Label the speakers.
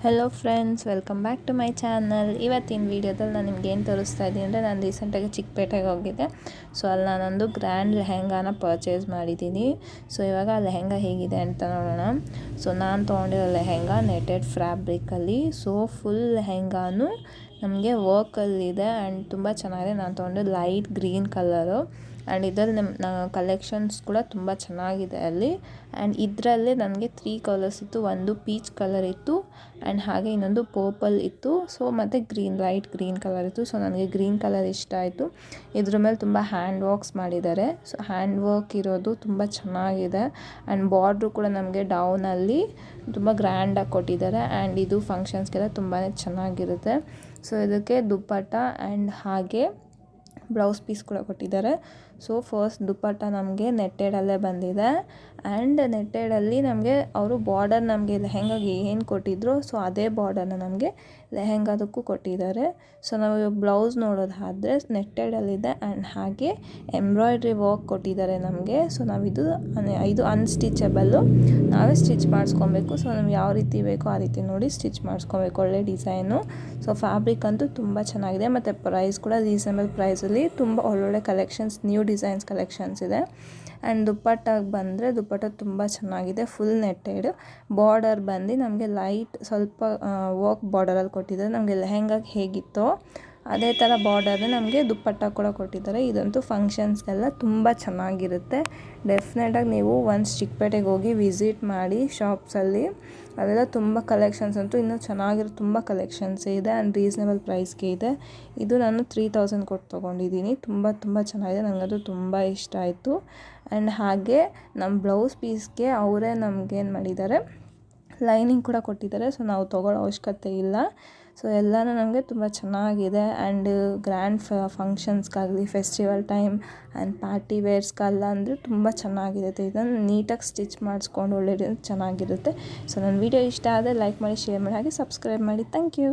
Speaker 1: Hello friends, welcome back to my channel. ಇವತ್ತಿನ ವೀಡಿಯೋದಲ್ಲಿ ನಾನು ನಿಮ್ಗೆ ಏನು ತೋರಿಸ್ತಾ ಇದ್ದೀನಿ ಅಂದರೆ, ನಾನು ರೀಸೆಂಟಾಗಿ ಚಿಕ್ಕಪೇಟೆಗೆ ಹೋಗಿದ್ದೆ. ಸೊ ಅಲ್ಲಿ ನಾನೊಂದು ಗ್ರ್ಯಾಂಡ್ ಲೆಹೆಂಗಾನ ಪರ್ಚೇಸ್ ಮಾಡಿದ್ದೀನಿ. ಸೊ ಇವಾಗ ಆ ಲೆಹೆಂಗಾ ಹೇಗಿದೆ ಅಂತ ನೋಡೋಣ. ಸೊ ನಾನು ತೊಗೊಂಡಿರೋ ಲೆಹೆಂಗಾ ನೆಟೆಡ್ ಫ್ಯಾಬ್ರಿಕಲ್ಲಿ. ಸೊ ಫುಲ್ ಲೆಹೆಂಗಾನು ನಮಗೆ ವರ್ಕಲ್ಲಿದೆ ಆ್ಯಂಡ್ ತುಂಬ ಚೆನ್ನಾಗಿದೆ. ನಾನು ತೊಗೊಂಡಿದ್ದು ಲೈಟ್ ಗ್ರೀನ್ ಕಲರು ಆ್ಯಂಡ್ ಇದರಲ್ಲಿ ನಮ್ಮ ಕಲೆಕ್ಷನ್ಸ್ ಕೂಡ ತುಂಬ ಚೆನ್ನಾಗಿದೆ ಅಲ್ಲಿ. ಆ್ಯಂಡ್ ಇದರಲ್ಲೇ ನನಗೆ 3 ಕಲರ್ಸ್ ಇತ್ತು. ಒಂದು ಪೀಚ್ ಕಲರ್ ಇತ್ತು ಆ್ಯಂಡ್ ಹಾಗೆ ಇನ್ನೊಂದು ಪರ್ಪಲ್ ಇತ್ತು. ಸೊ ಮತ್ತು ಲೈಟ್ ಗ್ರೀನ್ ಕಲರ್ ಇತ್ತು. ಸೊ ನನಗೆ ಗ್ರೀನ್ ಕಲರ್ ಇಷ್ಟ ಆಯಿತು. ಇದ್ರ ಮೇಲೆ ತುಂಬ ಹ್ಯಾಂಡ್ ವರ್ಕ್ಸ್ ಮಾಡಿದ್ದಾರೆ. ಸೊ ಹ್ಯಾಂಡ್ ವರ್ಕ್ ಇರೋದು ತುಂಬ ಚೆನ್ನಾಗಿದೆ ಆ್ಯಂಡ್ ಬಾರ್ಡ್ರು ಕೂಡ ನಮಗೆ ಡೌನಲ್ಲಿ ತುಂಬ ಗ್ರ್ಯಾಂಡಾಗಿ ಕೊಟ್ಟಿದ್ದಾರೆ ಆ್ಯಂಡ್ ಇದು ಫಂಕ್ಷನ್ಸ್ಗೆಲ್ಲ ತುಂಬಾ ಚೆನ್ನಾಗಿರುತ್ತೆ. ಸೊ ಇದಕ್ಕೆ ದುಪ್ಪಟ್ಟ ಆ್ಯಂಡ್ ಹಾಗೆ ಬ್ಲೌಸ್ ಪೀಸ್ ಕೂಡ ಕೊಟ್ಟಿದ್ದಾರೆ. ಸೊ ಫಸ್ಟ್ ದುಪ್ಪಟ್ಟ ನಮಗೆ ನೆಟ್ಟೆಡಲ್ಲೇ ಬಂದಿದೆ ಆ್ಯಂಡ್ ನೆಟ್ಟೆಡಲ್ಲಿ ನಮಗೆ ಅವರು ಬಾರ್ಡರ್ ನಮಗೆ ಲೆಹೆಂಗಾಗೆ ಏನು ಕೊಟ್ಟಿದ್ರು ಸೊ ಅದೇ ಬಾರ್ಡರ್ನ ನಮಗೆ ಲೆಹೆಂಗಾದಕ್ಕೂ ಕೊಟ್ಟಿದ್ದಾರೆ. ಸೊ ನಾವು ಬ್ಲೌಸ್ ನೋಡೋದಾದರೆ ನೆಟ್ಟೆಡಲ್ಲಿದೆ ಆ್ಯಂಡ್ ಹಾಗೆ ಎಂಬ್ರಾಯ್ಡ್ರಿ ವರ್ಕ್ ಕೊಟ್ಟಿದ್ದಾರೆ ನಮಗೆ. ಸೊ ಇದು ಅನ್ಸ್ಟಿಚಬಲ್ಲು, ನಾವೇ ಸ್ಟಿಚ್ ಮಾಡಿಸ್ಕೊಬೇಕು. ಸೊ ನಮ್ಗೆ ಯಾವ ರೀತಿ ಬೇಕೋ ಆ ರೀತಿ ನೋಡಿ ಸ್ಟಿಚ್ ಮಾಡಿಸ್ಕೊಬೇಕು. ಒಳ್ಳೆ ಡಿಸೈನು. ಸೊ ಫ್ಯಾಬ್ರಿಕ್ ಅಂತೂ ತುಂಬ ಚೆನ್ನಾಗಿದೆ ಮತ್ತು ಪ್ರೈಸ್ ಕೂಡ ರೀಸನಬಲ್ ಪ್ರೈಸಲ್ಲಿ ತುಂಬ ಒಳ್ಳೊಳ್ಳೆ ಕಲೆಕ್ಷನ್ಸ್, ನ್ಯೂ ಡಿಸೈನ್ಸ್ ಕಲೆಕ್ಷನ್ಸ್ ಇದೆ. ಆ್ಯಂಡ್ ದುಪ್ಪಟ್ಟಾಗಿ ಬಂದರೆ ದುಪ್ಪಟ್ಟ ತುಂಬ ಚೆನ್ನಾಗಿದೆ. ಫುಲ್ ನೆಟ್ಟೆಡ್ ಬಾರ್ಡರ್ ಬಂದು ನಮಗೆ ಲೈಟ್ ಸ್ವಲ್ಪ ವರ್ಕ್ ಬಾರ್ಡರಲ್ಲಿ ಕೊಟ್ಟಿದ್ದಾರೆ. ನಮಗೆ ಲೆಹೆಂಗಾಗೆ ಹೇಗಿತ್ತೋ ಅದೇ ಥರ ಬಾರ್ಡರ್ನ ನಮಗೆ ದುಪ್ಪಟ್ಟ ಕೂಡ ಕೊಟ್ಟಿದ್ದಾರೆ. ಇದಂತೂ ಫಂಕ್ಷನ್ಸ್ಗೆಲ್ಲ ತುಂಬ ಚೆನ್ನಾಗಿರುತ್ತೆ. ಡೆಫಿನೆಟಾಗಿ ನೀವು ಒನ್ಸ್ ಚಿಕ್ಕಪೇಟೆಗೆ ಹೋಗಿ ವಿಸಿಟ್ ಮಾಡಿ ಶಾಪ್ಸಲ್ಲಿ. ಅಲ್ಲೆಲ್ಲ ತುಂಬ ಕಲೆಕ್ಷನ್ಸ್ ಅಂತೂ ಇನ್ನೂ ಚೆನ್ನಾಗಿರೋ ತುಂಬ ಕಲೆಕ್ಷನ್ಸ್ ಇದೆ ಆ್ಯಂಡ್ ರೀಸನಬಲ್ ಪ್ರೈಸ್ಗೆ ಇದೆ. ಇದು ನಾನು 3000 ಕೊಟ್ಟು ತೊಗೊಂಡಿದ್ದೀನಿ. ತುಂಬ ಚೆನ್ನಾಗಿದೆ. ನನಗದು ತುಂಬ ಇಷ್ಟ ಆಯಿತು. ಆ್ಯಂಡ್ ಹಾಗೆ ನಮ್ಮ ಬ್ಲೌಸ್ ಪೀಸ್ಗೆ ಅವರೇ ನಮಗೇನು ಮಾಡಿದ್ದಾರೆ, ಲೈನಿಂಗ್ ಕೂಡ ಕೊಟ್ಟಿದ್ದಾರೆ. ಸೊ ನಾವು ತೊಗೊಳ್ಳೋ ಅವಶ್ಯಕತೆ ಇಲ್ಲ. ಸೊ ಎಲ್ಲನೂ ನಮಗೆ ತುಂಬ ಚೆನ್ನಾಗಿದೆ ಆ್ಯಂಡ್ ಗ್ರ್ಯಾಂಡ್ ಫಂಕ್ಷನ್ಸ್ಗಾಗಲಿ, ಫೆಸ್ಟಿವಲ್ ಟೈಮ್ ಆ್ಯಂಡ್ ಪಾರ್ಟಿ ವೇರ್ಸ್ಗೆಲ್ಲ ಅಂದರೆ ತುಂಬ ಚೆನ್ನಾಗಿರುತ್ತೆ. ಇದನ್ನು ನೀಟಾಗಿ ಸ್ಟಿಚ್ ಮಾಡಿಸ್ಕೊಂಡು ಒಳ್ಳೆ ಚೆನ್ನಾಗಿರುತ್ತೆ. ಸೊ ನನ್ನ ವೀಡಿಯೋ ಇಷ್ಟ ಆದರೆ ಲೈಕ್ ಮಾಡಿ, ಶೇರ್ ಮಾಡಿ, ಹಾಗೆ ಸಬ್ಸ್ಕ್ರೈಬ್ ಮಾಡಿ. Thank you.